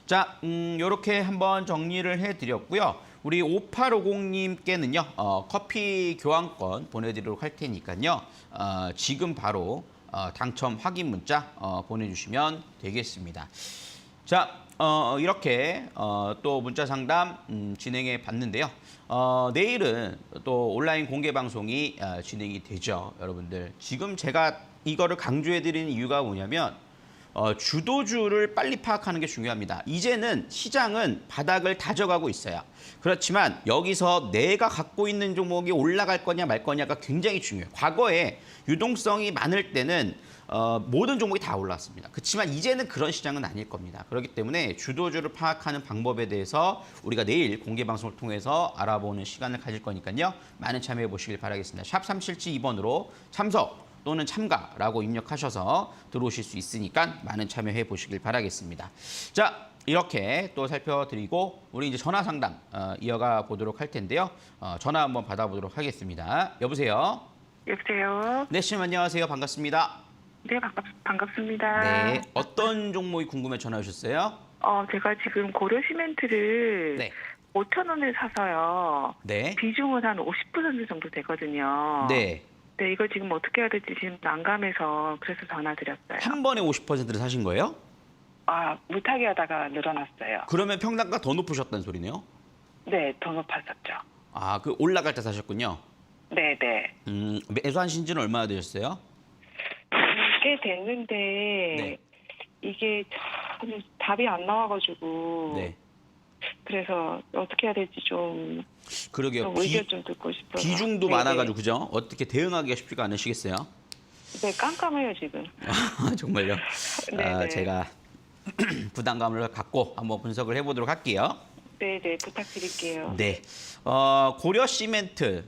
자, 이렇게 한번 정리를 해드렸고요. 우리 5850님께는요, 커피 교환권 보내드리도록 할 테니까요. 지금 바로 당첨 확인 문자 보내주시면 되겠습니다. 자, 이렇게 또 문자 상담 진행해 봤는데요. 내일은 또 온라인 공개 방송이 진행이 되죠, 여러분들. 지금 제가 이거를 강조해 드리는 이유가 뭐냐면 주도주를 빨리 파악하는 게 중요합니다. 이제는 시장은 바닥을 다져가고 있어요. 그렇지만 여기서 내가 갖고 있는 종목이 올라갈 거냐 말 거냐가 굉장히 중요해요. 과거에 유동성이 많을 때는 모든 종목이 다 올랐습니다. 그렇지만 이제는 그런 시장은 아닐 겁니다. 그렇기 때문에 주도주를 파악하는 방법에 대해서 우리가 내일 공개 방송을 통해서 알아보는 시간을 가질 거니까요. 많은 참여해 보시길 바라겠습니다. 샵 3772번으로 참석 또는 참가라고 입력하셔서 들어오실 수 있으니까 많은 참여해 보시길 바라겠습니다. 자, 이렇게 또 살펴드리고 우리 이제 전화 상담 이어가 보도록 할 텐데요. 전화 한번 받아보도록 하겠습니다. 여보세요? 여보세요. 네, 씨 안녕하세요. 반갑습니다. 네, 반갑습니다. 네, 어떤 종목이 궁금해 전화 주셨어요? 제가 지금 고려 시멘트를 네. 5,000원에 사서요. 네. 비중은 한 50% 정도 되거든요. 네. 네, 이거 지금 어떻게 해야 될지 지금 난감해서 그래서 전화드렸어요. 한 번에 50%를 사신 거예요? 못하게 하다가 늘어났어요. 그러면 평단가 더 높으셨다는 소리네요? 네, 더 높았었죠. 그 올라갈 때 사셨군요. 네, 네. 매수하신 지는 얼마나 되셨어요? 꽤 됐는데 네. 이게 참 답이 안 나와가지고 네. 그래서 어떻게 해야 될지 좀 그러게요. 의견 좀 듣고 싶어서. 비중도 네네. 많아가지고 그죠? 어떻게 대응하기가 쉽지가 않으시겠어요? 네, 깜깜해요 지금. 정말요? 네네. 제가 부담감을 갖고 한번 분석을 해보도록 할게요. 네, 네, 부탁드릴게요. 네. 고려 시멘트.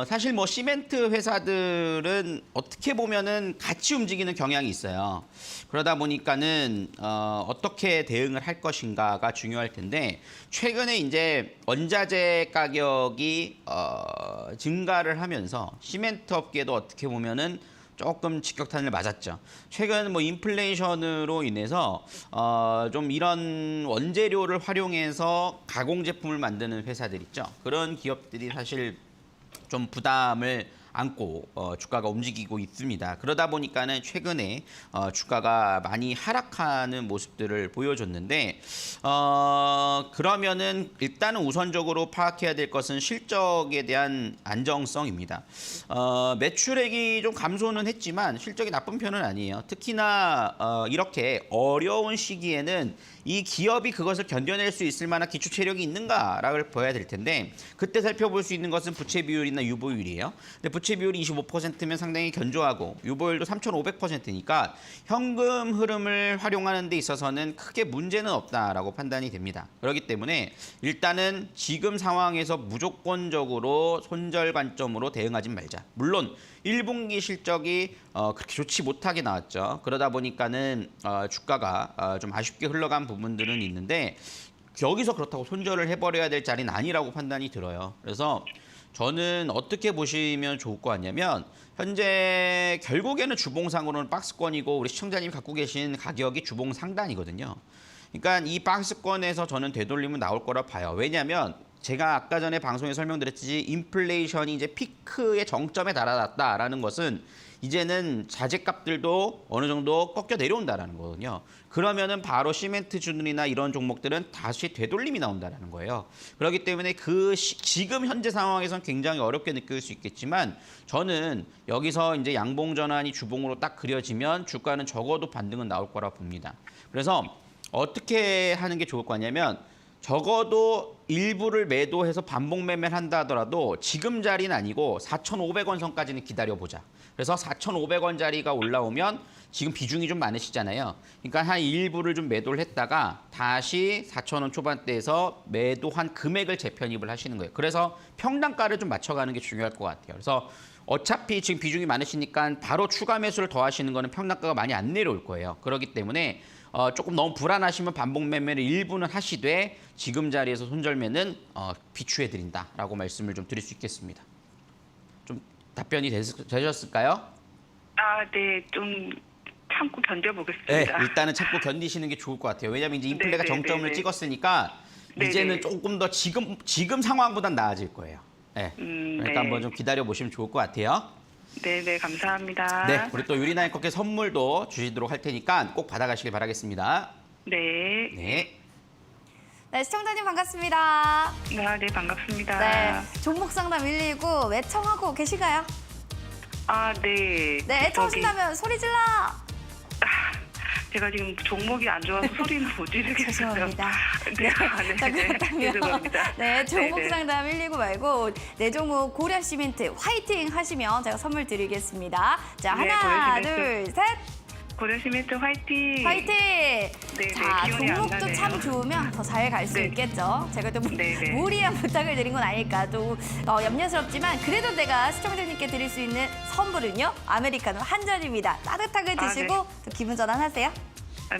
사실 뭐 시멘트 회사들은 어떻게 보면은 같이 움직이는 경향이 있어요. 그러다 보니까는 어떻게 대응을 할 것인가가 중요할 텐데 최근에 이제 원자재 가격이 증가를 하면서 시멘트 업계도 어떻게 보면은 조금 직격탄을 맞았죠. 최근 뭐 인플레이션으로 인해서 좀 이런 원재료를 활용해서 가공 제품을 만드는 회사들 있죠. 그런 기업들이 사실 좀 부담을 안고 주가가 움직이고 있습니다. 그러다 보니까는 최근에 주가가 많이 하락하는 모습들을 보여줬는데 그러면은 일단은 우선적으로 파악해야 될 것은 실적에 대한 안정성입니다. 매출액이 좀 감소는 했지만 실적이 나쁜 편은 아니에요. 특히나 이렇게 어려운 시기에는 이 기업이 그것을 견뎌낼 수 있을 만한 기초 체력이 있는가를 봐야 될 텐데 그때 살펴볼 수 있는 것은 부채 비율이나 유보율이에요. 근데 부채 비율이 25%면 상당히 견조하고 유보율도 3,500%니까 현금 흐름을 활용하는 데 있어서는 크게 문제는 없다라고 판단이 됩니다. 그렇기 때문에 일단은 지금 상황에서 무조건적으로 손절 관점으로 대응하지 말자. 물론 1분기 실적이 그렇게 좋지 못하게 나왔죠. 그러다 보니까는 주가가 좀 아쉽게 흘러간 부분들은 있는데 여기서 그렇다고 손절을 해버려야 될 자리는 아니라고 판단이 들어요. 그래서 저는 어떻게 보시면 좋을 것 같냐면 현재 결국에는 주봉상으로는 박스권이고 우리 시청자님이 갖고 계신 가격이 주봉 상단이거든요. 그러니까 이 박스권에서 저는 되돌림은 나올 거라 봐요. 왜냐하면 제가 아까 전에 방송에 설명드렸듯이 인플레이션이 이제 피크의 정점에 달아났다라는 것은 이제는 자재값들도 어느 정도 꺾여 내려온다라는 거거든요. 그러면은 바로 시멘트 주둔이나 이런 종목들은 다시 되돌림이 나온다라는 거예요. 그렇기 때문에 지금 현재 상황에선 굉장히 어렵게 느낄 수 있겠지만 저는 여기서 이제 양봉 전환이 주봉으로 딱 그려지면 주가는 적어도 반등은 나올 거라 봅니다. 그래서 어떻게 하는 게 좋을 거냐면 적어도 일부를 매도해서 반복 매매를 한다 하더라도 지금 자리는 아니고 4,500원 선까지는 기다려보자. 그래서 4,500원짜리가 올라오면 지금 비중이 좀 많으시잖아요. 그러니까 한 일부를 좀 매도를 했다가 다시 4,000원 초반대에서 매도한 금액을 재편입을 하시는 거예요. 그래서 평단가를 좀 맞춰가는 게 중요할 것 같아요. 그래서 어차피 지금 비중이 많으시니까 바로 추가 매수를 더 하시는 거는 평단가가 많이 안 내려올 거예요. 그렇기 때문에 조금 너무 불안하시면 반복 매매를 일부는 하시되 지금 자리에서 손절매는 비추해드린다라고 말씀을 좀 드릴 수 있겠습니다. 좀 답변이 되셨을까요? 네, 좀 참고 견뎌보겠습니다. 네, 일단은 참고 견디시는 게 좋을 것 같아요. 왜냐하면 이제 인플레가 정점을 찍었으니까 이제는 조금 더 지금 상황보단 나아질 거예요. 네, 그러니까 한번 좀 기다려 보시면 좋을 것 같아요. 네, 감사합니다. 네, 우리 또 유리나이커께 선물도 주시도록 할 테니까 꼭 받아가시길 바라겠습니다. 네. 네. 네, 시청자님 반갑습니다. 네, 반갑습니다. 네, 종목 상담 119 외청하고 계신가요? 네. 네, 애청하신다면 소리 질러! 제가 지금 종목이 안 좋아서 소리는 못 지르겠어요. 죄송합니다. 네, 자, 그렇다면 죄송합니다. 네, 종목 네네. 상담 119 말고 내 종목 고려 시멘트 화이팅 하시면 제가 선물 드리겠습니다. 자, 네, 하나, 고려 둘, 시멘트. 셋! 고려 시멘트 화이팅! 화이팅! 네, 자, 기운이 안 종목도 나네요. 참 좋으면 더 잘 갈 수 네. 있겠죠. 제가 또 네네. 무리한 부탁을 드린 건 아닐까 또 염려스럽지만 그래도 내가 시청자님께 드릴 수 있는 선물은요. 아메리카노 한 잔입니다. 따뜻하게 드시고 네. 또 기분 전환하세요.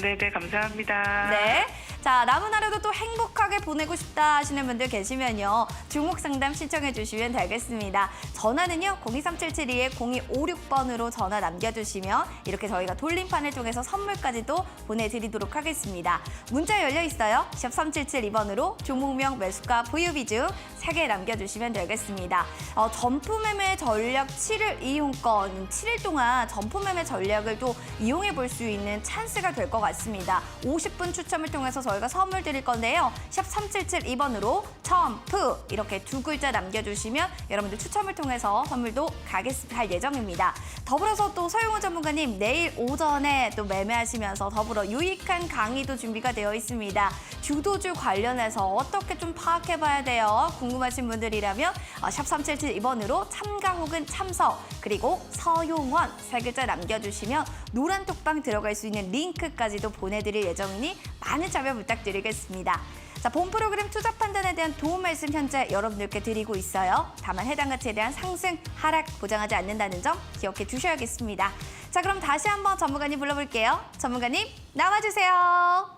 네, 감사합니다. 네. 자, 남은 하루도 또 행복하게 보내고 싶다 하시는 분들 계시면요. 종목 상담 신청해 주시면 되겠습니다. 전화는요. 02372-0256번으로 전화 남겨주시면 이렇게 저희가 돌림판을 통해서 선물까지도 보내드리도록 하겠습니다. 문자 열려 있어요. 샵 3772번으로 종목명, 매수가, 보유 비중 3개 남겨주시면 되겠습니다. 점포 매매 전략 7일 이용권, 7일 동안 점포 매매 전략을 또 이용해 볼 수 있는 찬스가 될 것 같습니다. 50분 추첨을 통해서 저희가 선물 드릴 건데요. 샵 3772번으로 점프 이렇게 2글자 남겨주시면 여러분들 추첨을 통해서 선물도 갈 예정입니다. 더불어서 또 서용호 전문가님 내일 오전에 또 매매하시면서 더불어 유익한 강의도 준비가 되어 있습니다. 주도주 관련해서 어떻게 좀 파악해봐야 돼요. 궁금하신 분들이라면 샵 3772번으로 참가 혹은 참석 그리고 서용원 3글자 남겨주시면 노란 톡방 들어갈 수 있는 링크까지도 보내드릴 예정이니 많은 참여 부탁드리겠습니다. 자, 본 프로그램 투자 판단에 대한 도움 말씀 현재 여러분들께 드리고 있어요. 다만 해당 가치에 대한 상승, 하락 보장하지 않는다는 점 기억해 주셔야겠습니다. 자, 그럼 다시 한번 전문가님 불러볼게요. 전문가님 나와주세요.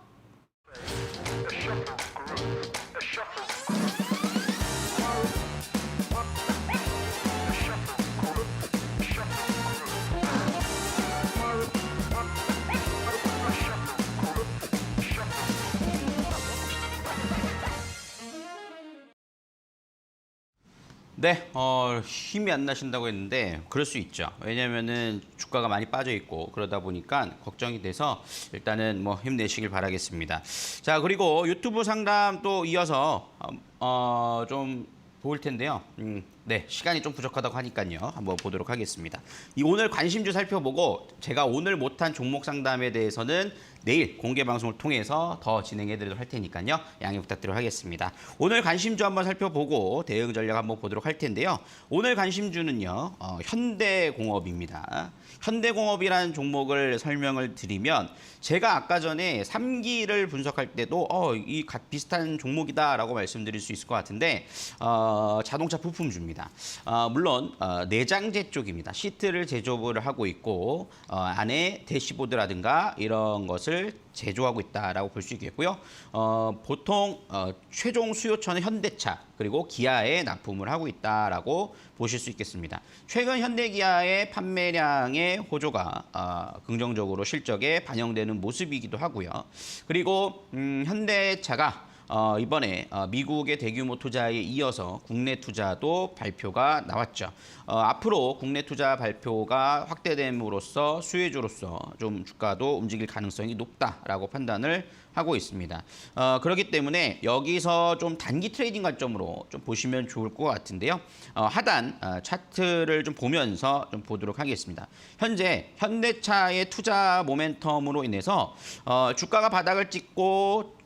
네, 힘이 안 나신다고 했는데 그럴 수 있죠. 왜냐면은 주가가 많이 빠져 있고 그러다 보니까 걱정이 돼서 일단은 뭐 힘내시길 바라겠습니다. 자, 그리고 유튜브 상담 또 이어서 좀 볼 텐데요. 네, 시간이 좀 부족하다고 하니까요. 한번 보도록 하겠습니다. 오늘 관심주 살펴보고 제가 오늘 못한 종목 상담에 대해서는 내일 공개 방송을 통해서 더 진행해드리도록 할 테니까요. 양해 부탁드리도록 하겠습니다. 오늘 관심주 한번 살펴보고 대응 전략 한번 보도록 할 텐데요. 오늘 관심주는요. 현대공업입니다. 현대공업이라는 종목을 설명을 드리면 제가 아까 전에 3기를 분석할 때도 이 비슷한 종목이다라고 말씀드릴 수 있을 것 같은데 자동차 부품주입니다. 물론 내장재 쪽입니다. 시트를 제조를 하고 있고 안에 대시보드라든가 이런 것을 제조하고 있다라고 볼 수 있겠고요. 보통 최종 수요처는 현대차 그리고 기아에 납품을 하고 있다라고 보실 수 있겠습니다. 최근 현대기아의 판매량의 호조가 긍정적으로 실적에 반영되는 모습이기도 하고요. 그리고 현대차가 이번에 미국의 대규모 투자에 이어서 국내 투자도 발표가 나왔죠. 앞으로 국내 투자 발표가 확대됨으로써 수혜주로서 좀 주가도 움직일 가능성이 높다라고 판단을 하고 있습니다. 그렇기 때문에 여기서 좀 단기 트레이딩 관점으로 좀 보시면 좋을 것 같은데요. 하단 차트를 좀 보면서 좀 보도록 하겠습니다. 현재 현대차의 투자 모멘텀으로 인해서 주가가 바닥을 찍고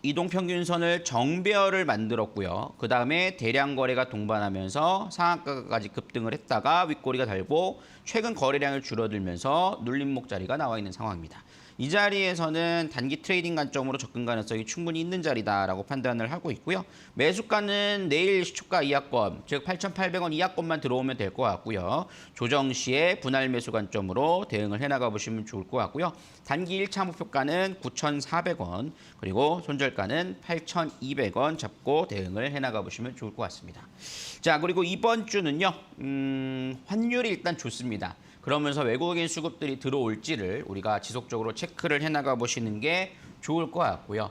이동평균선을 정배열을 만들었고요. 그 다음에 대량 거래가 동반하면서 상한가까지 급등을 했다가 윗꼬리가 달고 최근 거래량을 줄어들면서 눌림목 자리가 나와 있는 상황입니다. 이 자리에서는 단기 트레이딩 관점으로 접근 가능성이 충분히 있는 자리다라고 판단을 하고 있고요. 매수가는 내일 시초가 이하권, 즉 8,800원 이하권만 들어오면 될 것 같고요. 조정 시에 분할 매수 관점으로 대응을 해나가 보시면 좋을 것 같고요. 단기 1차 목표가는 9,400원, 그리고 손절가는 8,200원 잡고 대응을 해나가 보시면 좋을 것 같습니다. 자, 그리고 이번 주는요, 환율이 일단 좋습니다. 그러면서 외국인 수급들이 들어올지를 우리가 지속적으로 체크를 해나가 보시는 게 좋을 것 같고요.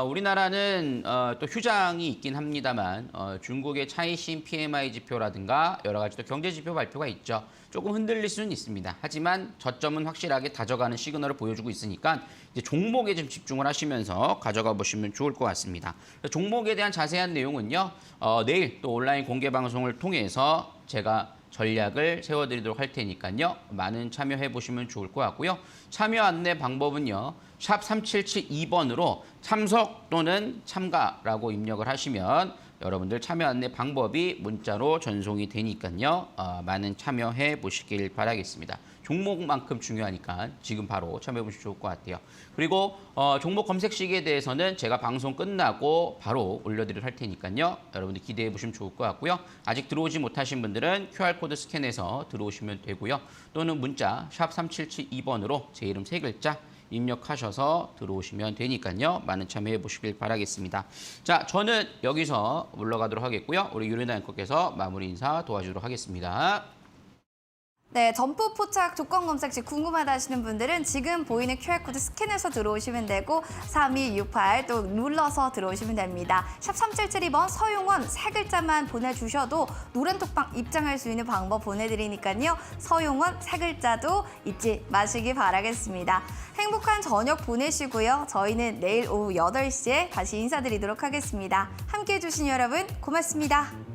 우리나라는 또 휴장이 있긴 합니다만 중국의 차이신 PMI 지표라든가 여러 가지 또 경제 지표 발표가 있죠. 조금 흔들릴 수는 있습니다. 하지만 저점은 확실하게 다져가는 시그널을 보여주고 있으니까 이제 종목에 좀 집중을 하시면서 가져가 보시면 좋을 것 같습니다. 종목에 대한 자세한 내용은요. 내일 또 온라인 공개 방송을 통해서 제가 전략을 세워드리도록 할 테니까요. 많은 참여해 보시면 좋을 것 같고요. 참여 안내 방법은요. 샵 3772번으로 참석 또는 참가라고 입력을 하시면 여러분들 참여 안내 방법이 문자로 전송이 되니까요. 많은 참여해 보시길 바라겠습니다. 종목만큼 중요하니까 지금 바로 참여해 보시면 좋을 것 같아요. 그리고 종목 검색 시기에 대해서는 제가 방송 끝나고 바로 올려드릴 할 테니까요. 여러분들 기대해 보시면 좋을 것 같고요. 아직 들어오지 못하신 분들은 QR코드 스캔해서 들어오시면 되고요. 또는 문자 샵 3772번으로 제 이름 3글자 입력하셔서 들어오시면 되니까요. 많은 참여해 보시길 바라겠습니다. 자, 저는 여기서 물러가도록 하겠고요. 우리 유리나 앵커께서 마무리 인사 도와주도록 하겠습니다. 네, 점프 포착 조건 검색 시 궁금하다 하시는 분들은 지금 보이는 QR코드 스캔해서 들어오시면 되고 3268 또 눌러서 들어오시면 됩니다. 샵 3772번 서용원 3글자만 보내주셔도 노란톡방 입장할 수 있는 방법 보내드리니까요. 서용원 3글자도 잊지 마시기 바라겠습니다. 행복한 저녁 보내시고요. 저희는 내일 오후 8시에 다시 인사드리도록 하겠습니다. 함께해 주신 여러분 고맙습니다.